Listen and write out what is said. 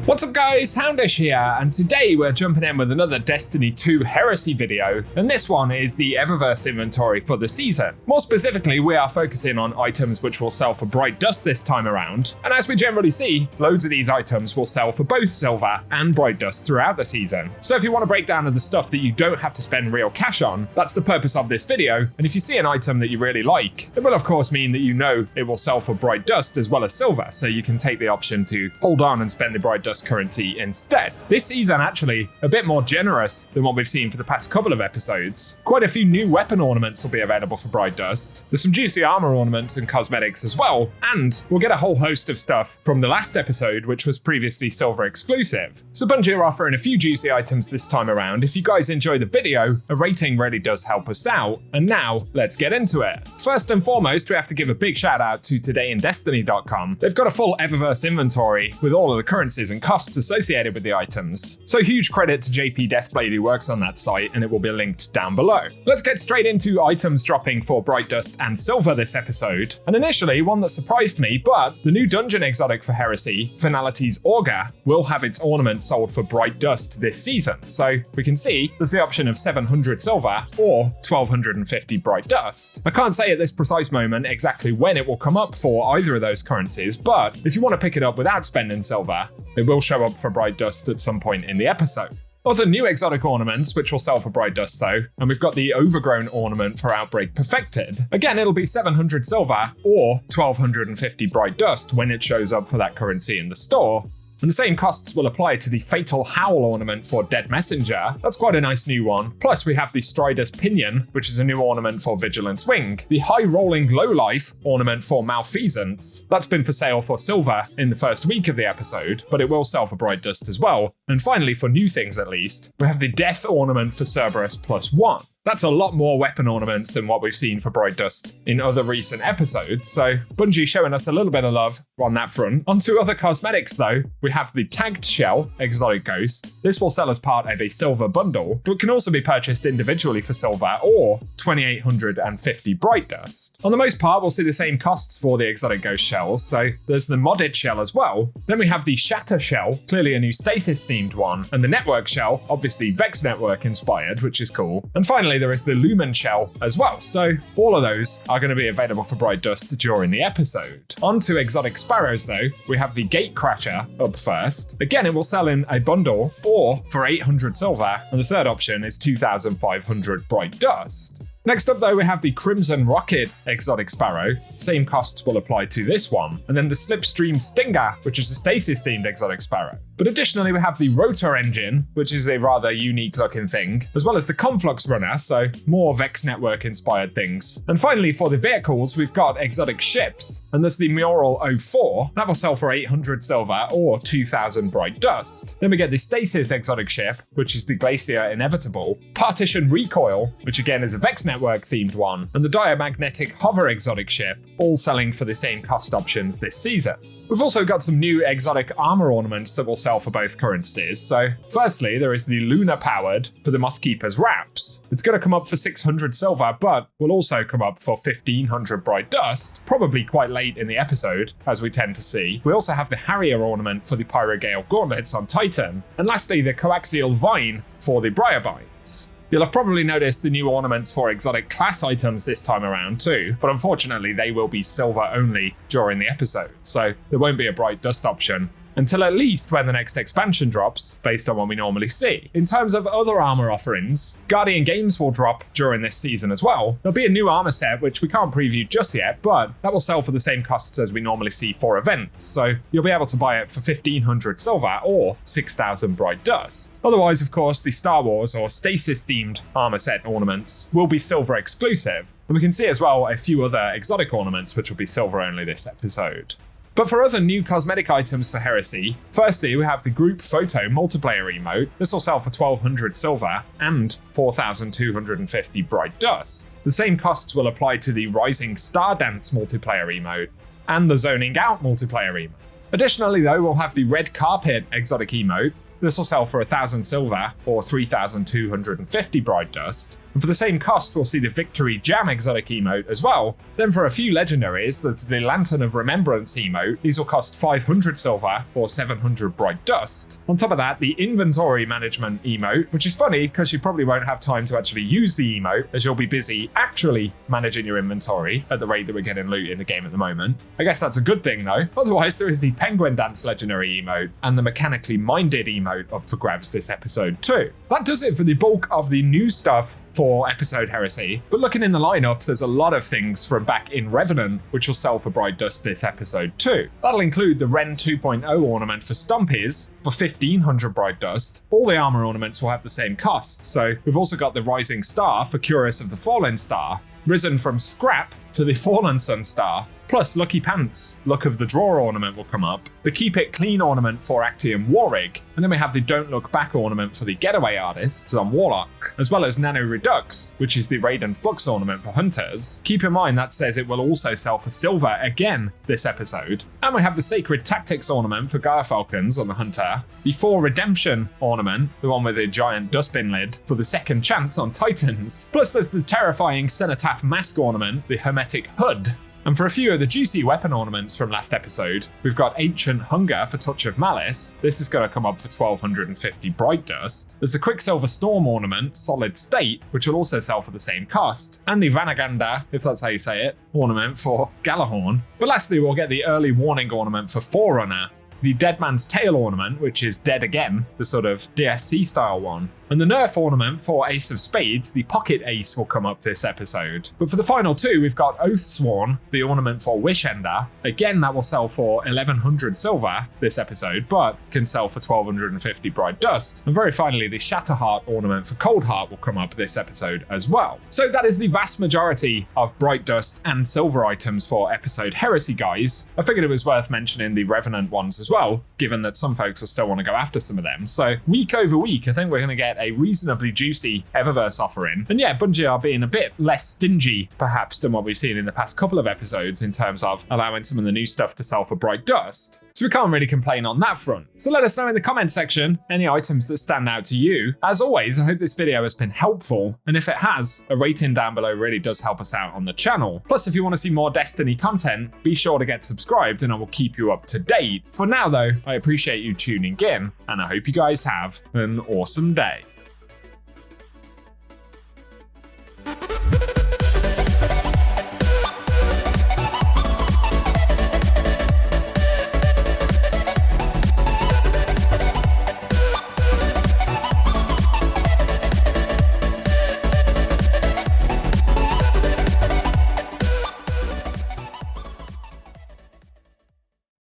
What's up guys, Houndish here, and today we're jumping in with another Destiny 2 Heresy video, and this one is the Eververse inventory for the season. More specifically, we are focusing on items which will sell for Bright Dust this time around, and as we generally see, loads of these items will sell for both Silver and Bright Dust throughout the season. So if you want a breakdown of the stuff that you don't have to spend real cash on, that's the purpose of this video, and if you see an item that you really like, it will of course mean that you know it will sell for Bright Dust as well as Silver, so you can take the option to hold on and spend the Bright Dust currency instead. This season actually a bit more generous than what we've seen for the past couple of episodes. Quite a few new weapon ornaments will be available for Bright Dust. There's some juicy armor ornaments and cosmetics as well, and we'll get a whole host of stuff from the last episode which was previously Silver exclusive. So Bungie are offering a few juicy items this time around. If you guys enjoy the video, a rating really does help us out, and now let's get into it. First and foremost, we have to give a big shout out to todayindestiny.com. They've got a full Eververse inventory with all of the currencies and costs associated with the items. So huge credit to JP Deathblade who works on that site, and it will be linked down below. Let's get straight into items dropping for Bright Dust and Silver this episode. And initially, one that surprised me, but the new dungeon exotic for Heresy, Finality's Augur, will have its ornament sold for Bright Dust this season. So we can see there's the option of 700 Silver or 1250 Bright Dust. I can't say at this precise moment exactly when it will come up for either of those currencies, but if you want to pick it up without spending Silver, it will show up for Bright Dust at some point in the episode. Other new exotic ornaments, which will sell for Bright Dust though, and we've got the Overgrown ornament for Outbreak Perfected. Again, it'll be 700 Silver or 1250 Bright Dust when it shows up for that currency in the store. And the same costs will apply to the Fatal Howl ornament for Dead Messenger. That's quite a nice new one. Plus we have the Strider's Pinion, which is a new ornament for Vigilance Wing. The High Rolling Lowlife ornament for Malfeasance. That's been for sale for Silver in the first week of the episode, but it will sell for Bright Dust as well. And finally, for new things at least, we have the Death ornament for Cerberus +1. That's a lot more weapon ornaments than what we've seen for Bright Dust in other recent episodes, so Bungie showing us a little bit of love on that front. On to other cosmetics though, we have the Tagged Shell Exotic Ghost. This will sell as part of a Silver bundle, but can also be purchased individually for Silver or 2850 Bright Dust. On the most part, we'll see the same costs for the Exotic Ghost shells, so there's the Modded Shell as well. Then we have the Shatter Shell, clearly a new Stasis themed one, and the Network Shell, obviously Vex Network inspired, which is cool. And finally, there is the Lumen Shell as well, so all of those are going to be available for Bright Dust during the episode. On to exotic sparrows though, we have the Gatecrasher up first. Again, it will sell in a bundle or for 800 Silver, and the third option is 2500 Bright Dust. Next up though, we have the Crimson Rocket Exotic Sparrow. Same costs will apply to this one. And then the Slipstream Stinger, which is a Stasis themed Exotic Sparrow. But additionally, we have the Rotor Engine, which is a rather unique looking thing, as well as the Conflux Runner, so more Vex Network inspired things. And finally, for the vehicles, we've got exotic ships, and there's the Mural 04. That will sell for 800 Silver or 2000 Bright Dust. Then we get the Stasis Exotic Ship, which is the Glacier Inevitable, Partition Recoil, which again is a Vex Network themed one, and the Diamagnetic Hover Exotic Ship, all selling for the same cost options this season. We've also got some new exotic armor ornaments that will sell for both currencies. So firstly, there is the Lunar Powered for the Mothkeeper's Wraps. It's going to come up for 600 Silver, but will also come up for 1500 Bright Dust, probably quite late in the episode, as we tend to see. We also have the Harrier ornament for the Pyrogale Gauntlets on Titan. And lastly, the Coaxial Vine for the Briarbites. You'll have probably noticed the new ornaments for exotic class items this time around too, but unfortunately they will be Silver only during the episode, so there won't be a Bright Dust option until at least when the next expansion drops, based on what we normally see. In terms of other armor offerings, Guardian Games will drop during this season as well. There'll be a new armor set, which we can't preview just yet, but that will sell for the same costs as we normally see for events, so you'll be able to buy it for 1500 Silver or 6000 Bright Dust. Otherwise, of course, the Star Wars or Stasis-themed armor set ornaments will be Silver exclusive, and we can see as well a few other exotic ornaments which will be Silver only this episode. But for other new cosmetic items for Heresy, firstly we have the Group Photo Multiplayer emote. This will sell for 1200 Silver and 4250 Bright Dust. The same costs will apply to the Rising Star Dance Multiplayer emote and the Zoning Out Multiplayer emote. Additionally though, we'll have the Red Carpet Exotic emote. This will sell for 1000 Silver or 3250 Bright Dust. And for the same cost, we'll see the Victory Jam exotic emote as well. Then for a few legendaries, that's the Lantern of Remembrance emote. These will cost 500 silver or 700 bright dust. On top of that, the Inventory Management emote, which is funny because you probably won't have time to actually use the emote as you'll be busy actually managing your inventory at the rate that we're getting loot in the game at the moment. I guess that's a good thing though. Otherwise, there is the Penguin Dance legendary emote and the Mechanically Minded emote up for grabs this episode too. That does it for the bulk of the new stuff for episode Heresy, but looking in the lineup, there's a lot of things from back in Revenant which will sell for bright dust this episode too. That'll include the Ren 2.0 ornament for Stompies for 1500 bright dust. All the armor ornaments will have the same cost, so we've also got the Rising Star for Curious of the Fallen Star, Risen from Scrap for the Fallen Sun Star, plus Lucky Pants, Luck of the Draw ornament will come up, the Keep It Clean ornament for Actium Warrig, and then we have the Don't Look Back ornament for the Getaway Artists on Warlock, as well as Nano Redux, which is the Raiden Flux ornament for Hunters. Keep in mind that says it will also sell for silver again this episode. And we have the Sacred Tactics ornament for Gaia Falcons on the Hunter, the 4 Redemption ornament, the one with the giant dustbin lid, for the Second Chance on Titans, plus there's the terrifying Cenotaph Mask ornament, the Hermetic Hood. And for a few of the juicy weapon ornaments from last episode, we've got Ancient Hunger for Touch of Malice. This is going to come up for 1250 bright dust. There's the Quicksilver Storm ornament, Solid State, which will also sell for the same cost. And the Vanaganda, if that's how you say it, ornament for Galahorn. But lastly, we'll get the Early Warning ornament for Forerunner, the Dead Man's Tail ornament, which is dead again, the sort of DSC style one. And the Nerf ornament for Ace of Spades, the Pocket Ace, will come up this episode. But for the final two, we've got Oathsworn, the ornament for Wishender. Again, that will sell for 1100 silver this episode, but can sell for 1250 bright dust. And very finally, the Shatterheart ornament for Coldheart will come up this episode as well. So that is the vast majority of bright dust and silver items for episode Heresy, guys. I figured it was worth mentioning the Revenant ones as well, given that some folks will still want to go after some of them. So week over week, I think we're going to get a reasonably juicy Eververse offering. And yeah, Bungie are being a bit less stingy perhaps than what we've seen in the past couple of episodes in terms of allowing some of the new stuff to sell for bright dust. So we can't really complain on that front. So let us know in the comment section any items that stand out to you. As always, I hope this video has been helpful, and if it has, a rating down below really does help us out on the channel. Plus, if you want to see more Destiny content, be sure to get subscribed and I will keep you up to date. For now though, I appreciate you tuning in, and I hope you guys have an awesome day.